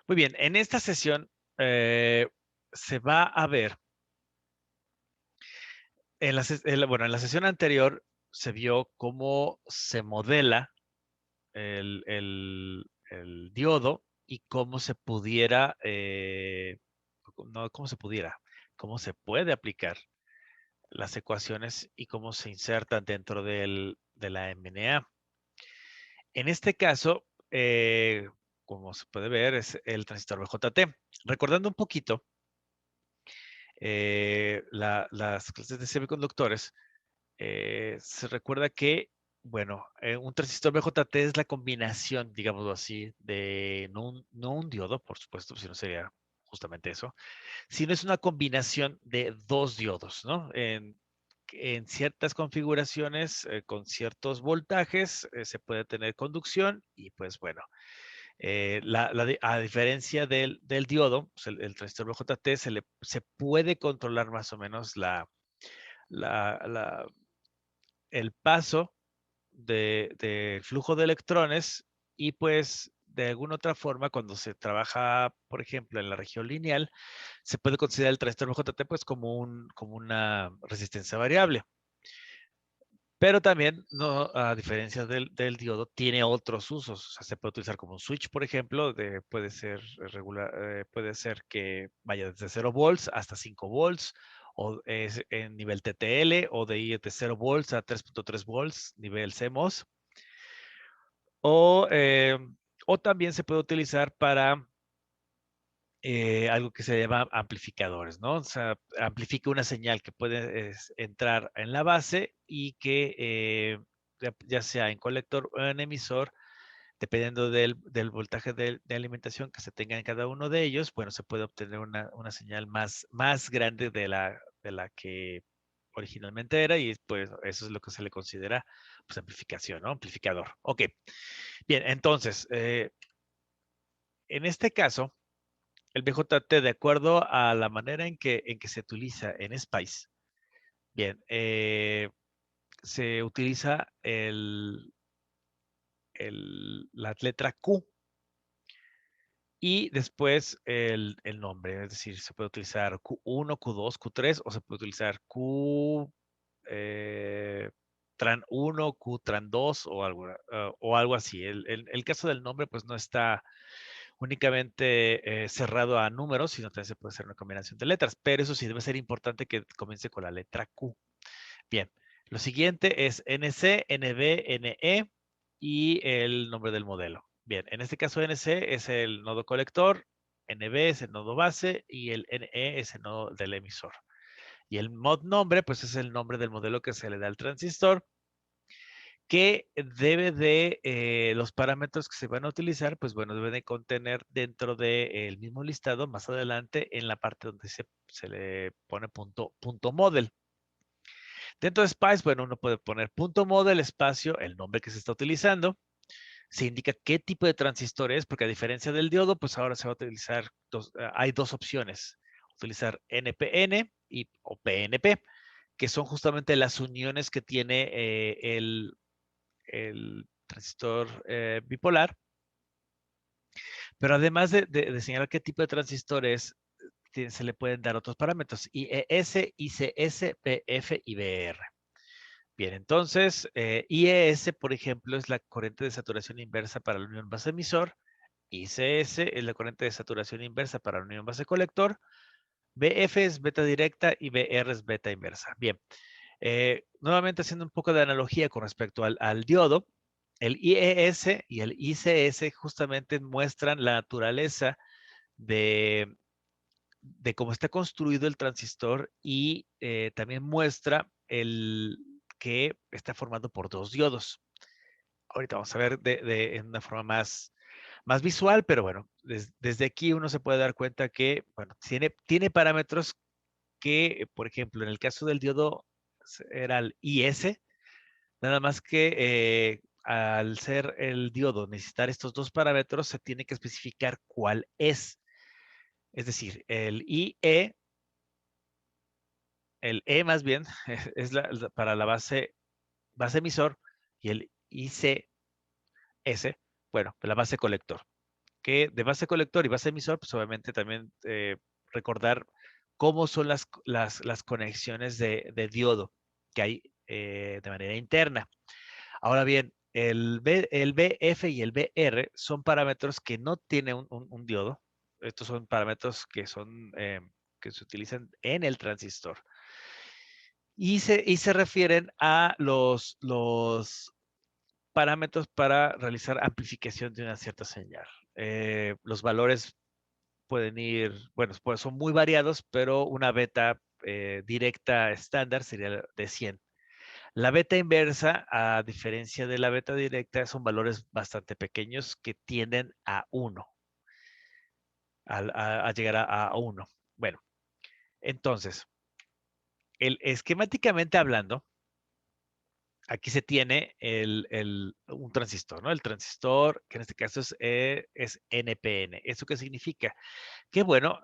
Muy bien, en esta sesión se va a ver, bueno, en la sesión anterior se vio cómo se modela el diodo y cómo se pudiera, no cómo se pudiera, cómo se puede aplicar las ecuaciones y cómo se insertan dentro de la MNA. En este caso, como se puede ver, es el transistor BJT. Recordando un poquito las clases de semiconductores, se recuerda que, bueno, un transistor BJT es la combinación, digámoslo así, de no un diodo, por supuesto, si no sería justamente eso, sino es una combinación de dos diodos, ¿no? En ciertas configuraciones, con ciertos voltajes, se puede tener conducción y pues bueno, a diferencia del diodo, pues, el transistor BJT se puede controlar más o menos la, la- el paso de flujo de electrones y pues de alguna otra forma cuando se trabaja, por ejemplo, en la región lineal, se puede considerar el transistor BJT pues como una resistencia variable. Pero también, no, a diferencia del diodo, tiene otros usos. O sea, se puede utilizar como un switch, por ejemplo, puede ser regular, puede ser que vaya desde 0 volts hasta 5 volts, o es en nivel TTL, o de ir de 0 volts a 3.3 volts, nivel CMOS. O, o también se puede utilizar para algo que se llama amplificadores, ¿no? O sea, amplifica una señal que puede entrar en la base y que ya sea en colector o en emisor, dependiendo del voltaje de alimentación que se tenga en cada uno de ellos, bueno, se puede obtener una señal más grande de la que originalmente era y pues eso es lo que se le considera pues amplificación, ¿no? Amplificador. Ok, bien, entonces, en este caso, el BJT, de acuerdo a la manera en que se utiliza en Spice, bien, se utiliza la letra Q y después el nombre, es decir, se puede utilizar Q1, Q2, Q3 o se puede utilizar Q tran 1, Q tran 2 o algo así. El caso del nombre pues no está únicamente cerrado a números, sino también se puede hacer una combinación de letras, pero eso sí debe ser importante que comience con la letra Q. Bien, lo siguiente es NC, NB, NE y el nombre del modelo. Bien, en este caso NC es el nodo colector, NB es el nodo base y el NE es el nodo del emisor. Y el mod nombre, pues es el nombre del modelo que se le da al transistor, que debe de los parámetros que se van a utilizar, pues bueno, deben de contener dentro del mismo listado, más adelante, en la parte donde se le pone punto model. Dentro de Spice, bueno, uno puede poner punto model, espacio, el nombre que se está utilizando. Se indica qué tipo de transistor es, porque a diferencia del diodo, pues ahora se va a utilizar, hay dos opciones. Utilizar NPN o PNP, que son justamente las uniones que tiene el transistor bipolar. Pero además de señalar qué tipo de transistor es, se le pueden dar otros parámetros, IES, ICS, PF y BR. Bien, entonces, IES, por ejemplo, es la corriente de saturación inversa para la unión base-emisor. ICS es la corriente de saturación inversa para la unión base-colector. BF es beta directa y BR es beta inversa. Bien, nuevamente haciendo un poco de analogía con respecto al diodo, el IES y el ICS justamente muestran la naturaleza de, de cómo está construido el transistor y también muestra que está formado por dos diodos. Ahorita vamos a ver en una forma más visual, pero bueno, desde aquí uno se puede dar cuenta que, bueno, tiene parámetros que, por ejemplo, en el caso del diodo era el IS, nada más que al ser el diodo necesitar estos dos parámetros, se tiene que especificar cuál es. Es decir, el E más bien, es para la base emisor y el ICS, bueno, la base colector. que de base colector y base emisor, pues obviamente también recordar cómo son las conexiones de diodo que hay de manera interna. Ahora bien, el BF y el BR son parámetros que no tienen un diodo. Estos son parámetros que que se utilizan en el transistor. Y se refieren a los parámetros para realizar amplificación de una cierta señal. Los valores pueden ir, bueno, pues son muy variados, pero una beta directa estándar sería de 100. La beta inversa, a diferencia de la beta directa, son valores bastante pequeños que tienden a 1, a llegar a 1. Bueno, entonces, esquemáticamente hablando, aquí se tiene un transistor, ¿no? El transistor, que en este caso es NPN. ¿Eso qué significa? Que bueno,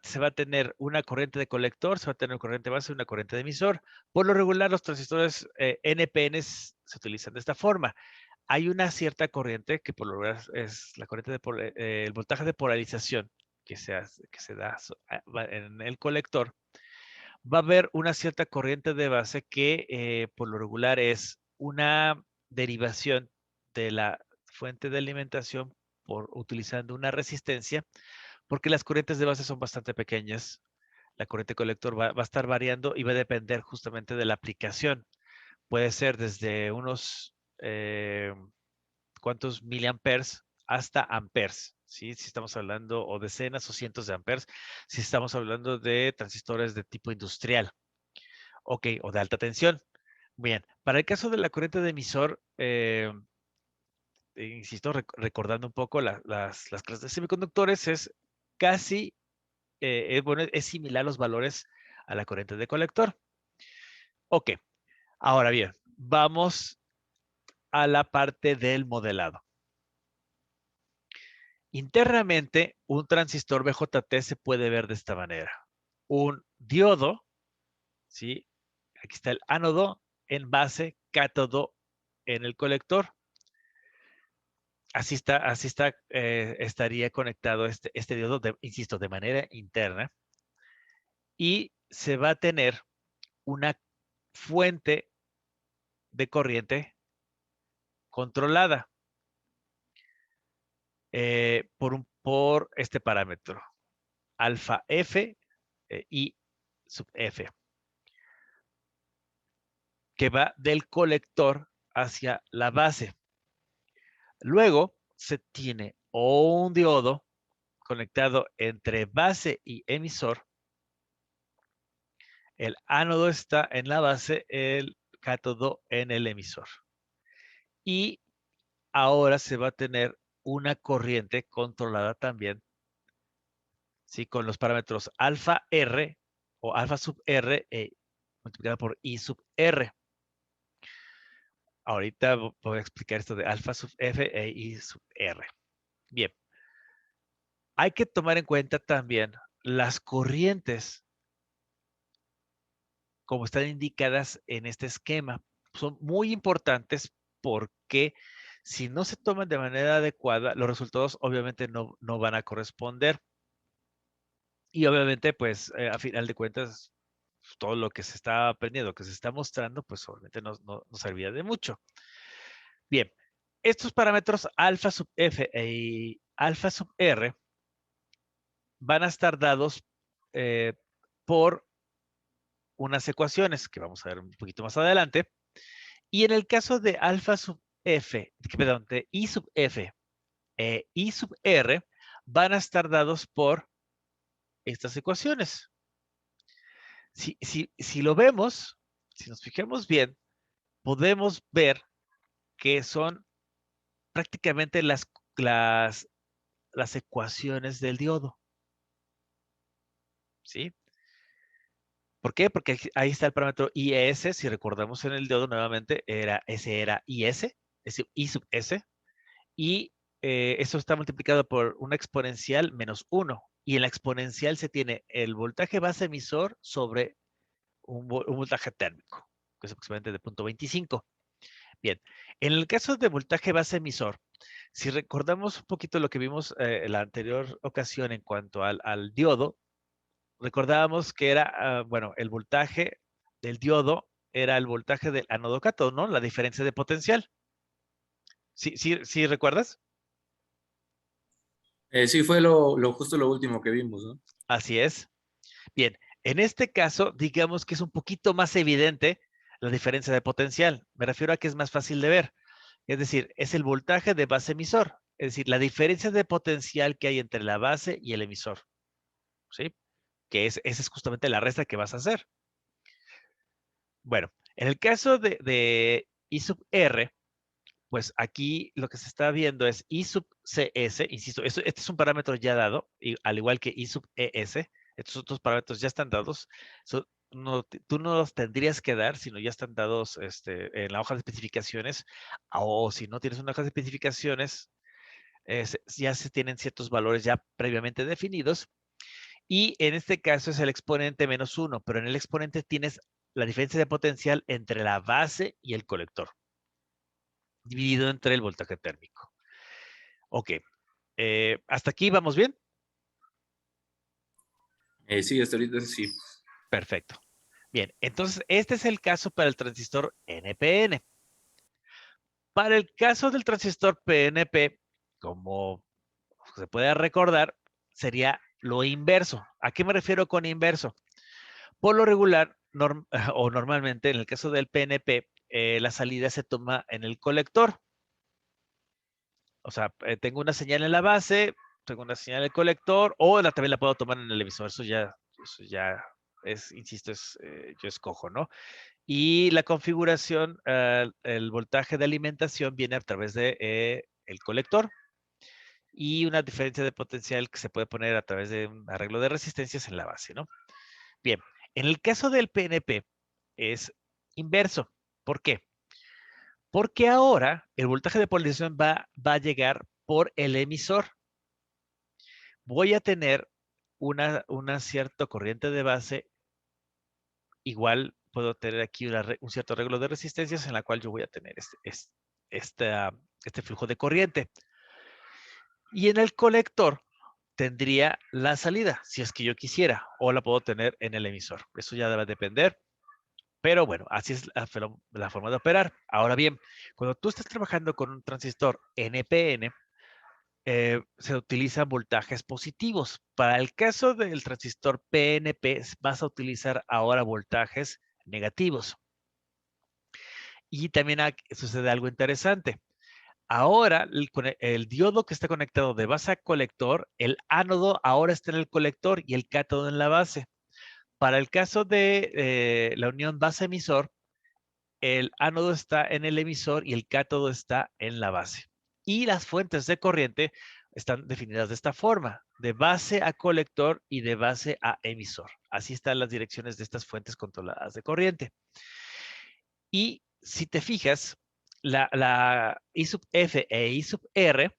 se va a tener una corriente de colector, se va a tener una corriente base y una corriente de emisor. Por lo regular, los transistores NPN se utilizan de esta forma. Hay una cierta corriente que por lo regular es la corriente el voltaje de polarización que se da en el colector. Va a haber una cierta corriente de base que por lo regular es una derivación de la fuente de alimentación utilizando una resistencia, porque las corrientes de base son bastante pequeñas. La corriente colector va a estar variando y va a depender justamente de la aplicación. Puede ser desde unos cuantos miliamperes hasta amperes, ¿sí? Si estamos hablando o decenas o cientos de amperes, si estamos hablando de transistores de tipo industrial, ok, o de alta tensión. Bien, para el caso de la corriente de emisor, insisto, recordando un poco las clases de semiconductores, es casi, bueno, es similar los valores a la corriente de colector. Ok, ahora bien, vamos a la parte del modelado. Internamente, un transistor BJT se puede ver de esta manera. Un diodo, ¿sí? Aquí está el ánodo en base, cátodo en el colector. Así está, estaría conectado este diodo, insisto, de manera interna. Y se va a tener una fuente de corriente controlada por este parámetro, alfa F y sub F, que va del colector hacia la base. Luego se tiene un diodo conectado entre base y emisor. El ánodo está en la base, el cátodo en el emisor. Y ahora se va a tener una corriente controlada también, ¿sí? Con los parámetros alfa R o alfa sub R multiplicado por I sub R. Ahorita voy a explicar esto de alfa sub F e I sub R. Bien. Hay que tomar en cuenta también las corrientes como están indicadas en este esquema. Son muy importantes porque si no se toman de manera adecuada, los resultados obviamente no van a corresponder. Y obviamente, pues, a final de cuentas, todo lo que se está aprendiendo, que se está mostrando, pues obviamente no servía de mucho. Bien, estos parámetros alfa sub F y alfa sub R van a estar dados por unas ecuaciones que vamos a ver un poquito más adelante. Y en el caso de alfa sub F, perdón, de I sub F e I sub R, van a estar dados por estas ecuaciones. Si lo vemos, si nos fijamos bien, podemos ver que son prácticamente las ecuaciones del diodo. ¿Sí? ¿Por qué? Porque ahí está el parámetro IS, si recordamos en el diodo nuevamente, ese era IS, es decir, I sub S, y eso está multiplicado por una exponencial menos 1. Y en la exponencial se tiene el voltaje base emisor sobre un voltaje térmico, que es aproximadamente de 0.25. Bien, en el caso de voltaje base emisor, Si recordamos un poquito lo que vimos en la anterior ocasión en cuanto al diodo, recordábamos que era, bueno, el voltaje del diodo era el voltaje del ánodo cátodo, ¿no? La diferencia de potencial. ¿Sí recuerdas? Sí, fue justo lo último que vimos, ¿no? Así es. Bien, en este caso, digamos que es un poquito más evidente la diferencia de potencial. Me refiero a que es más fácil de ver. Es decir, es el voltaje de base emisor. Es decir, la diferencia de potencial que hay entre la base y el emisor. ¿Sí? Esa es justamente la resta que vas a hacer. Bueno, en el caso de I sub R, pues aquí lo que se está viendo es I sub CS, insisto, este es un parámetro ya dado, y, al igual que I sub ES, estos otros parámetros ya están dados. Tú no los tendrías que dar, sino ya están dados en la hoja de especificaciones, o si no tienes una hoja de especificaciones, ya se tienen ciertos valores ya previamente definidos. Y en este caso es el exponente menos 1, pero en el exponente tienes la diferencia de potencial entre la base y el colector, dividido entre el voltaje térmico. Ok, ¿hasta aquí vamos bien? Sí, hasta ahorita sí. Perfecto. Bien, entonces este es el caso para el transistor NPN. Para el caso del transistor PNP, como se puede recordar, sería lo inverso. ¿A qué me refiero con inverso? Por lo regular, o normalmente en el caso del PNP, la salida se toma en el colector. O sea, tengo una señal en la base, tengo una señal en el colector, o también la puedo tomar en el emisor. Eso ya es, insisto, yo escojo, ¿no? Y la configuración, el voltaje de alimentación viene a través de el colector y una diferencia de potencial que se puede poner a través de un arreglo de resistencias en la base, ¿no? Bien, en el caso del PNP es inverso. ¿Por qué? Porque ahora el voltaje de polarización va a llegar por el emisor. Voy a tener una cierta corriente de base. Igual puedo tener aquí un cierto arreglo de resistencias en la cual yo voy a tener este flujo de corriente. Y en el colector tendría la salida, si es que yo quisiera, o la puedo tener en el emisor. Eso ya debe depender. Pero bueno, así es la forma de operar. Ahora bien, cuando tú estás trabajando con un transistor NPN, se utilizan voltajes positivos. Para el caso del transistor PNP, vas a utilizar ahora voltajes negativos. Y también sucede algo interesante. Ahora, el diodo que está conectado de base a colector, el ánodo ahora está en el colector y el cátodo en la base. Para el caso de la unión base-emisor, el ánodo está en el emisor y el cátodo está en la base. Y las fuentes de corriente están definidas de esta forma, de base a colector y de base a emisor. Así están las direcciones de estas fuentes controladas de corriente. Y si te fijas, la I sub F e I sub R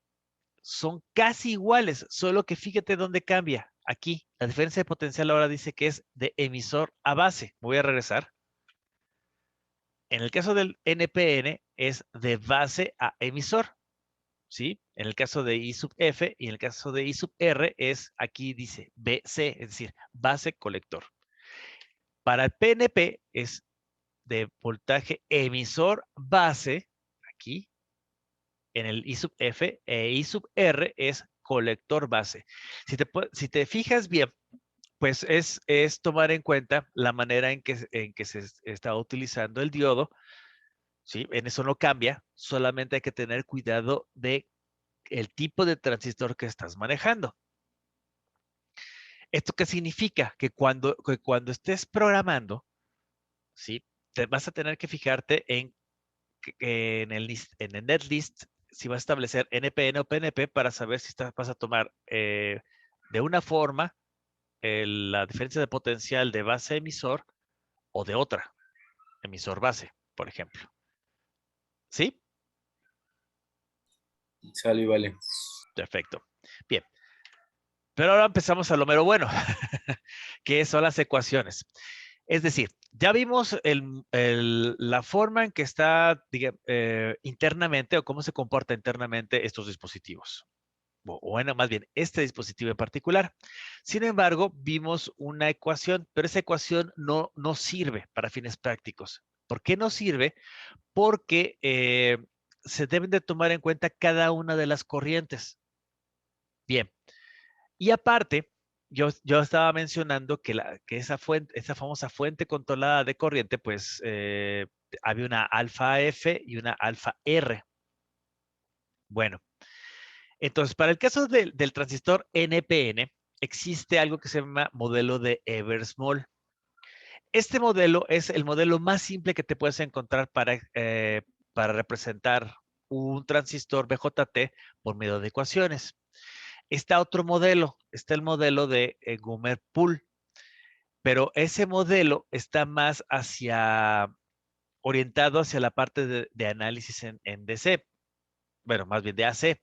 son casi iguales, solo que fíjate dónde cambia. Aquí, la diferencia de potencial ahora dice que es de emisor a base. Voy a regresar. En el caso del NPN es de base a emisor, ¿sí? En el caso de I sub F y en el caso de I sub R es, aquí dice BC, es decir, base colector. Para el PNP es de voltaje emisor base, aquí, en el I sub F e I sub R es colector base. Si te fijas bien, pues es tomar en cuenta la manera en que se está utilizando el diodo, ¿sí? En eso no cambia, solamente hay que tener cuidado de el tipo de transistor que estás manejando. ¿Esto qué significa? Que cuando estés programando, ¿sí? Te vas a tener que fijarte en el netlist si vas a establecer NPN o PNP para saber si vas a tomar de una forma la diferencia de potencial de base emisor o de otra, emisor base, por ejemplo. ¿Sí? Sale y vale. Perfecto. Bien. Pero ahora empezamos a lo mero bueno, que son las ecuaciones. Es decir, ya vimos la forma en que está internamente o cómo se comporta internamente estos dispositivos. O bueno, más bien, este dispositivo en particular. Sin embargo, vimos una ecuación, pero esa ecuación no sirve para fines prácticos. ¿Por qué no sirve? Porque se deben de tomar en cuenta cada una de las corrientes. Bien, y aparte, yo estaba mencionando que esa famosa fuente controlada de corriente, pues había una alfa F y una alfa R. Bueno, entonces para el caso del transistor NPN, existe algo que se llama modelo de Eversmoll. Este modelo es el modelo más simple que te puedes encontrar para representar un transistor BJT por medio de ecuaciones. Está otro modelo, está el modelo de Gumer-Pool, pero ese modelo está más orientado hacia la parte de análisis en DC, bueno, más bien de AC,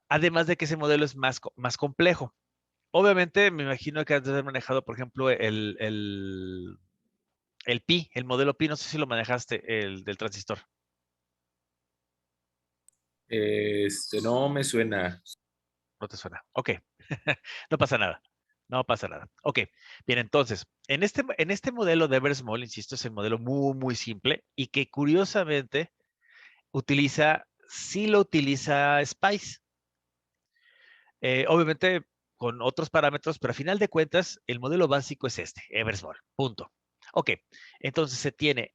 además de que ese modelo es más complejo. Obviamente, me imagino que has de haber manejado, por ejemplo, el pi, el modelo pi, no sé si lo manejaste, el del transistor. No me suena. No te suena. Ok. No pasa nada. No pasa nada. Ok. Bien, entonces, en este modelo de Eversmoll, insisto, es el modelo muy, muy simple y que curiosamente sí lo utiliza Spice. Obviamente con otros parámetros, pero a final de cuentas, el modelo básico es este, Eversmoll. Punto. Ok. Entonces se tiene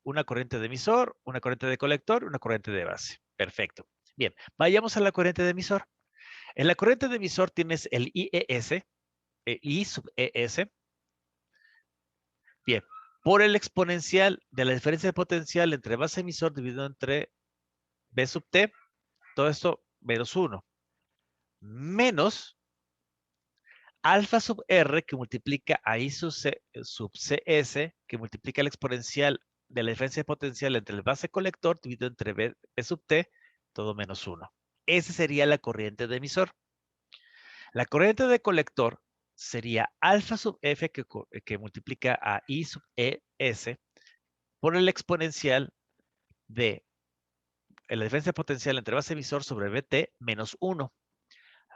una corriente de emisor, una corriente de colector, una corriente de base. Perfecto. Bien, vayamos a la corriente de emisor. En la corriente de emisor tienes el IES, I sub ES. Bien, por el exponencial de la diferencia de potencial entre base emisor dividido entre B sub T, todo esto menos 1, menos alfa sub R que multiplica a I sub CS, que multiplica el exponencial de la diferencia de potencial entre el base colector dividido entre B sub T, todo menos 1. Esa sería la corriente de emisor. La corriente de colector sería alfa sub F que multiplica a I sub ES por el exponencial de la diferencia potencial entre base emisor sobre BT menos 1,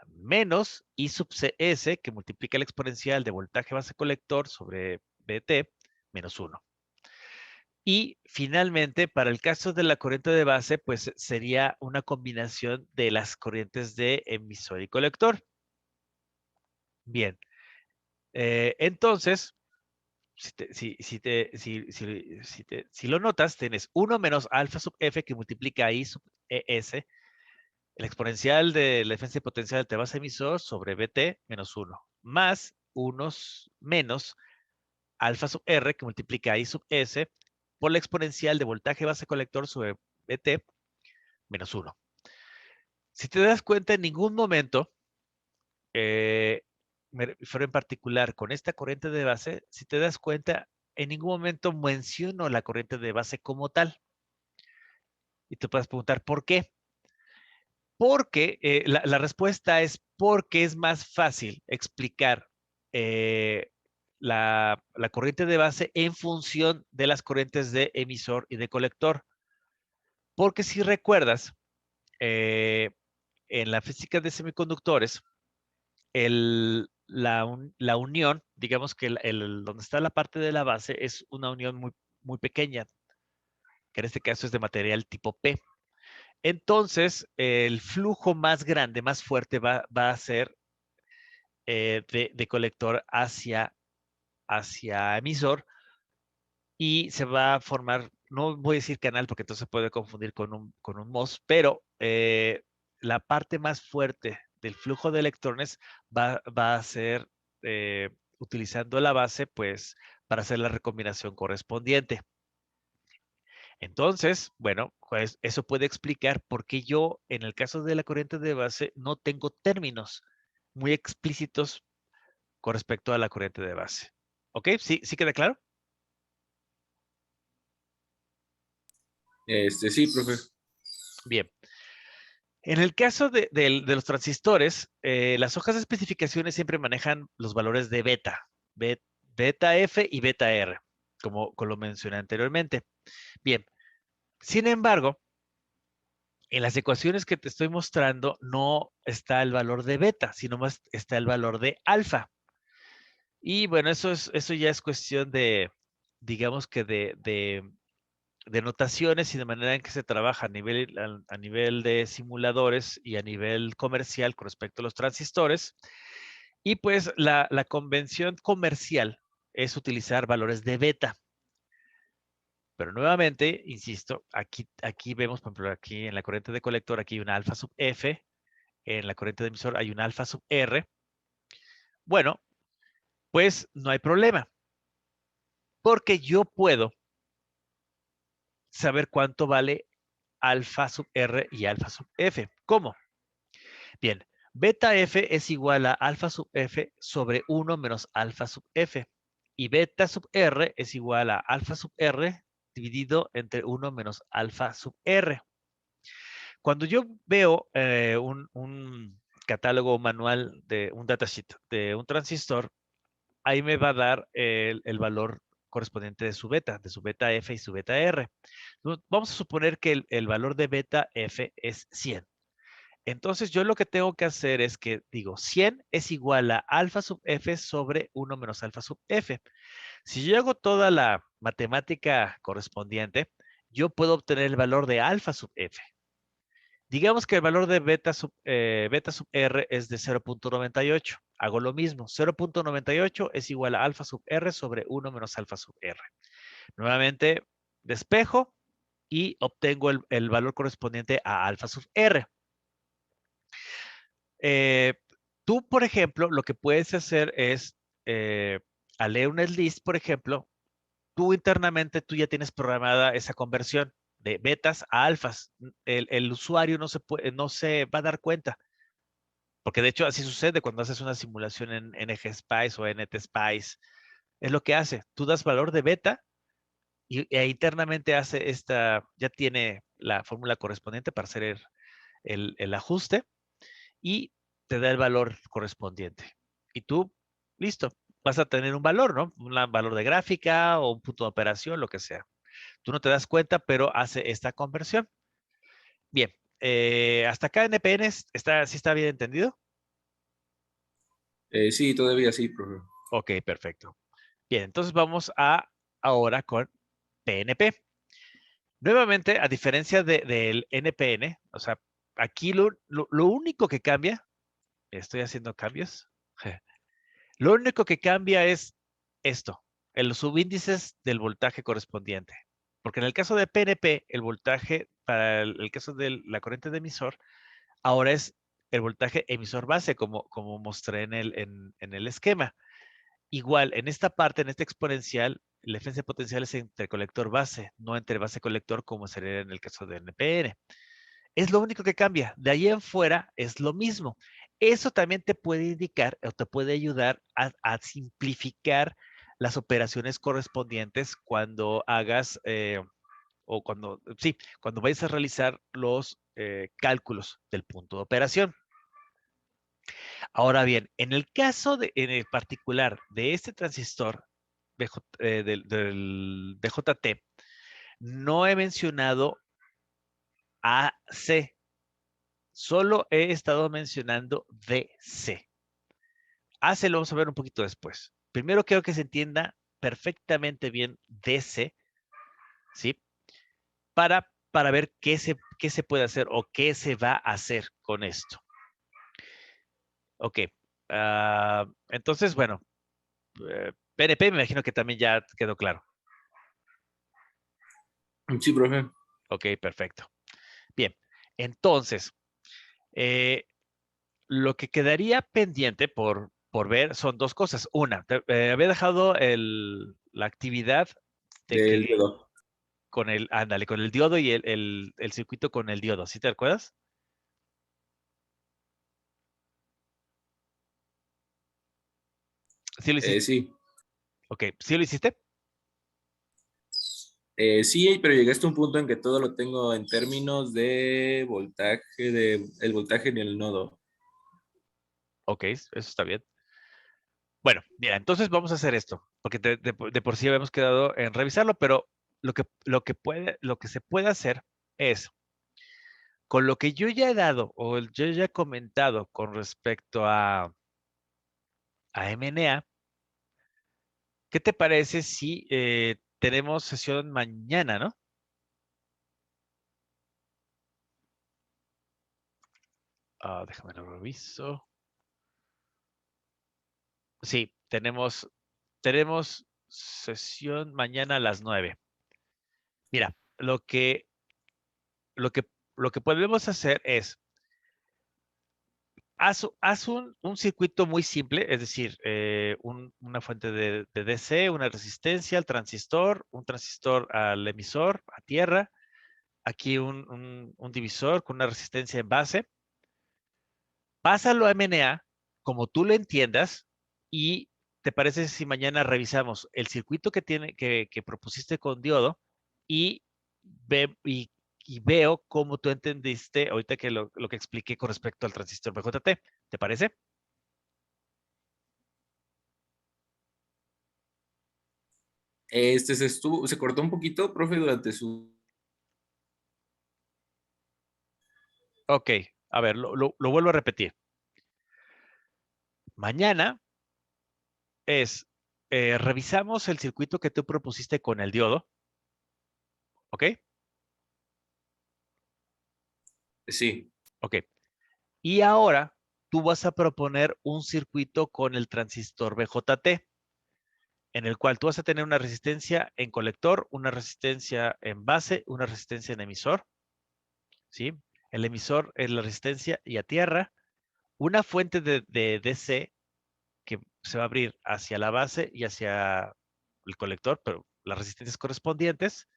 menos I sub CS que multiplica el exponencial de voltaje base colector sobre BT menos 1. Y finalmente, para el caso de la corriente de base, pues sería una combinación de las corrientes de emisor y colector. Bien, entonces, si lo notas, tienes 1 menos alfa sub F que multiplica I sub ES, el exponencial de la diferencia potencial de base emisor sobre BT menos 1, más unos menos alfa sub R que multiplica I sub S por la exponencial de voltaje base colector sobre BT menos 1. Si te das cuenta, en ningún momento, me refiero en particular con esta corriente de base, si te das cuenta, en ningún momento menciono la corriente de base como tal. Y te puedes preguntar, ¿por qué? Porque la respuesta es porque es más fácil explicar la corriente de base en función de las corrientes de emisor y de colector. Porque si recuerdas, en la física de semiconductores, la unión, digamos que donde está la parte de la base es una unión muy, muy pequeña, que en este caso es de material tipo P. Entonces, el flujo más grande, más fuerte va a ser de colector hacia emisor y se va a formar, no voy a decir canal porque entonces se puede confundir con un MOS, pero la parte más fuerte del flujo de electrones va a ser utilizando la base, pues, para hacer la recombinación correspondiente. Entonces, bueno, pues eso puede explicar por qué yo, en el caso de la corriente de base, no tengo términos muy explícitos con respecto a la corriente de base. ¿Ok? ¿Sí queda claro? Sí, profe. Bien. En el caso de los transistores, las hojas de especificaciones siempre manejan los valores de beta. beta F y beta R, como lo mencioné anteriormente. Bien, sin embargo, en las ecuaciones que te estoy mostrando no está el valor de beta, sino más está el valor de alfa. Y bueno, eso ya es cuestión de, digamos que de notaciones y de manera en que se trabaja a nivel de simuladores y a nivel comercial con respecto a los transistores. Y pues la convención comercial es utilizar valores de beta. Pero nuevamente, insisto, aquí vemos, por ejemplo, aquí en la corriente de colector, aquí hay una alfa sub F, en la corriente de emisor hay una alfa sub R. Bueno, pues no hay problema, porque yo puedo saber cuánto vale alfa sub R y alfa sub F. ¿Cómo? Bien, beta F es igual a alfa sub F sobre 1 menos alfa sub F. Y beta sub R es igual a alfa sub R dividido entre 1 menos alfa sub R. Cuando yo veo un catálogo manual de un datasheet de un transistor, ahí me va a dar el valor correspondiente de su beta F y su beta R. Vamos a suponer que el valor de beta F es 100. Entonces yo lo que tengo que hacer es que digo 100 es igual a alfa sub F sobre 1 menos alfa sub F. Si yo hago toda la matemática correspondiente, yo puedo obtener el valor de alfa sub F. Digamos que el valor de beta sub R es de 0.98. Hago lo mismo. 0.98 es igual a alfa sub R sobre 1 menos alfa sub R. Nuevamente, despejo y obtengo el valor correspondiente a alfa sub R. Eh, tú, por ejemplo, lo que puedes hacer es, al leer un netlist, por ejemplo, tú internamente tú ya tienes programada esa conversión de betas a alfas. El usuario no se va a dar cuenta, porque de hecho así sucede cuando haces una simulación en NGSpice o NTSpice. Es lo que hace. Tú das valor de beta e internamente ya tiene la fórmula correspondiente para hacer el ajuste y te da el valor correspondiente. Y tú, listo, vas a tener un valor, ¿no? Un valor de gráfica o un punto de operación, lo que sea. Tú no te das cuenta, pero hace esta conversión. Bien, hasta acá NPN sí está bien entendido. Sí, todavía sí, profe. Ok, perfecto. Bien, entonces vamos ahora con PNP. Nuevamente, a diferencia del NPN, o sea, aquí lo único que cambia, estoy haciendo cambios, lo único que cambia es esto, los subíndices del voltaje correspondiente. Porque en el caso de PNP, el voltaje para el caso de la corriente de emisor, ahora es el voltaje emisor base, como mostré en el esquema. Igual, en esta parte, en este exponencial, la diferencia potencial es entre colector base, no entre base colector como sería en el caso de NPN. Es lo único que cambia. De ahí en fuera es lo mismo. Eso también te puede indicar o te puede ayudar a simplificar las operaciones correspondientes cuando hagas o cuando vayas a realizar los cálculos del punto de operación. Ahora bien, en el caso en el particular de este transistor del BJT, no he mencionado AC. Solo he estado mencionando DC. AC lo vamos a ver un poquito después. Primero quiero que se entienda perfectamente bien DC, ¿sí? Para ver qué se puede hacer o qué se va a hacer con esto. Ok. Entonces, bueno, PNP me imagino que también ya quedó claro. Sí, profe. Ok, perfecto. Bien, entonces, lo que quedaría pendiente por ver son dos cosas. Una, había dejado la actividad de Del que dedo. ándale, con el diodo y el circuito con el diodo. ¿Sí te acuerdas? ¿Sí lo hiciste? Sí. Ok, ¿sí lo hiciste? Sí, pero llegué hasta un punto en que todo lo tengo en términos de voltaje, el voltaje en el nodo. Ok, eso está bien. Bueno, mira, entonces vamos a hacer esto, porque de por sí habíamos quedado en revisarlo, pero lo que se puede hacer es, con lo que yo ya he dado o yo ya he comentado con respecto a MNA, ¿qué te parece si tenemos sesión mañana, ¿no? Déjame lo reviso. Sí, tenemos sesión mañana a las 9. Mira, lo que, lo que podemos hacer es, haz un circuito muy simple, es decir, una fuente de DC, una resistencia al transistor, un transistor al emisor, a tierra, aquí un divisor con una resistencia en base. Pásalo a MNA como tú lo entiendas y ¿te parece si mañana revisamos el circuito que propusiste con diodo y, ve, y veo cómo tú entendiste ahorita que lo que expliqué con respecto al transistor BJT? ¿Te parece? Se cortó un poquito, profe, durante su... Ok, a ver, lo vuelvo a repetir. Mañana revisamos el circuito que tú propusiste con el diodo, ¿ok? Sí, Ok. Y ahora tú vas a proponer un circuito con el transistor BJT, en el cual tú vas a tener una resistencia en colector, una resistencia en base, una resistencia en emisor, ¿sí? El emisor es la resistencia y a tierra, una fuente de DC que se va a abrir hacia la base y hacia el colector, pero las resistencias correspondientes,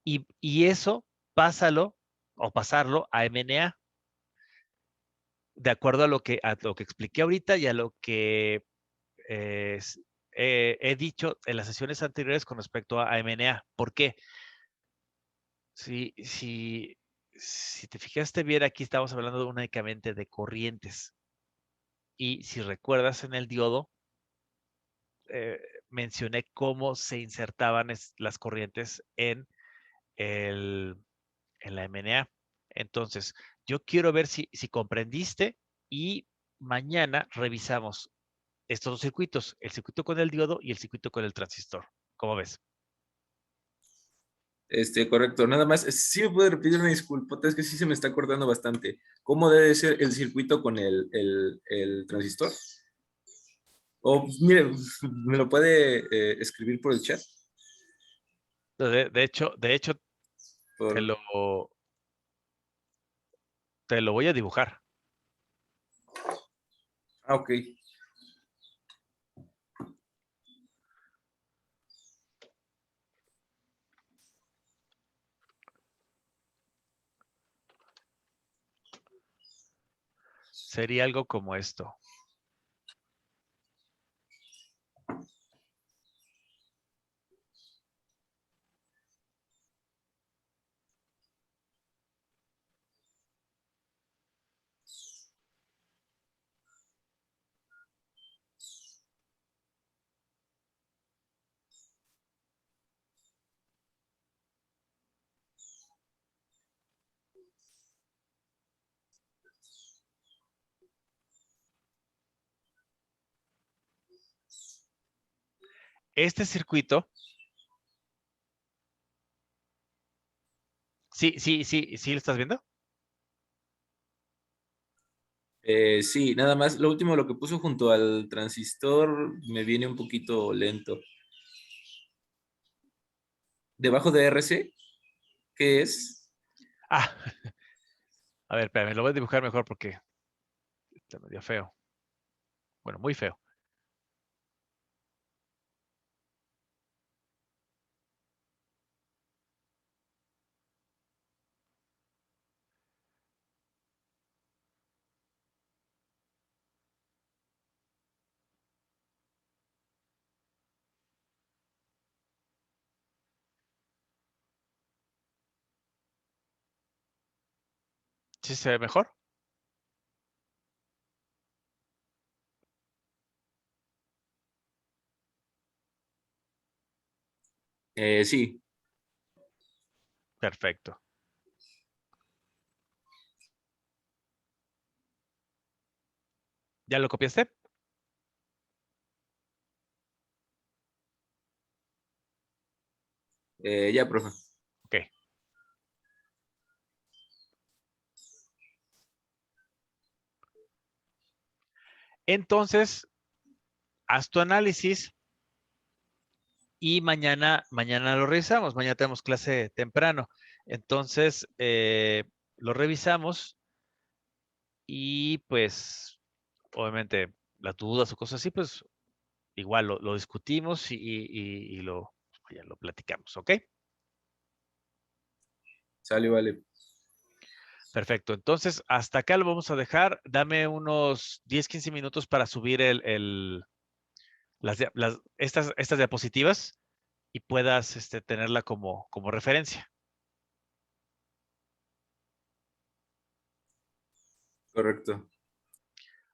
y eso pásalo o pasarlo a MNA, de acuerdo a lo que expliqué ahorita y a lo que eh, he dicho en las sesiones anteriores con respecto a MNA. ¿Por qué? Si, si, si te fijaste bien, aquí estamos hablando únicamente de corrientes. Y si recuerdas en el diodo, eh, mencioné cómo se insertaban las corrientes el, en la MNA. Entonces, yo quiero ver si comprendiste y mañana revisamos estos dos circuitos, el circuito con el diodo y el circuito con el transistor. ¿Cómo ves? correcto. Nada más, sí me puede repetir una disculpa, es que sí se me está cortando bastante. ¿Cómo debe ser el circuito con el transistor? O, mire, ¿me lo puede escribir por el chat? De hecho, te Por... lo, te lo voy a dibujar. Ah, ok. Sería algo como esto. Este circuito, sí, ¿lo estás viendo? Sí, nada más, lo último, lo que puso junto al transistor me viene un poquito lento. Debajo de RC, ¿qué es? Ah, a ver, espérame, lo voy a dibujar mejor porque está medio feo. Bueno, muy feo. ¿Sí se ve mejor? Sí, Perfecto. ¿Ya lo copiaste? ya, profe. Ok. Entonces, haz tu análisis y mañana lo revisamos. Mañana tenemos clase temprano. Entonces, lo revisamos y pues, obviamente, las dudas o cosas así, pues igual lo discutimos y ya lo platicamos, ¿ok? Sale, vale. Perfecto. Entonces, hasta acá lo vamos a dejar. Dame unos 10, 15 minutos para subir estas diapositivas y puedas tenerla como referencia. Correcto.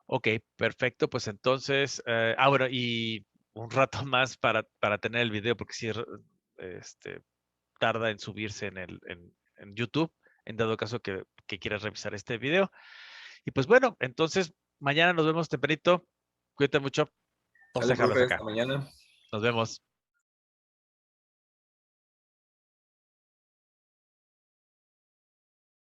Ok, perfecto. Pues entonces, bueno, y un rato más para tener el video, porque sí este, tarda en subirse en YouTube, en dado caso que quieras revisar este video. Y pues bueno, entonces mañana nos vemos tempranito. Cuídate mucho. Vamos a Sale, dejarlas profe, acá. hasta mañana. Nos vemos.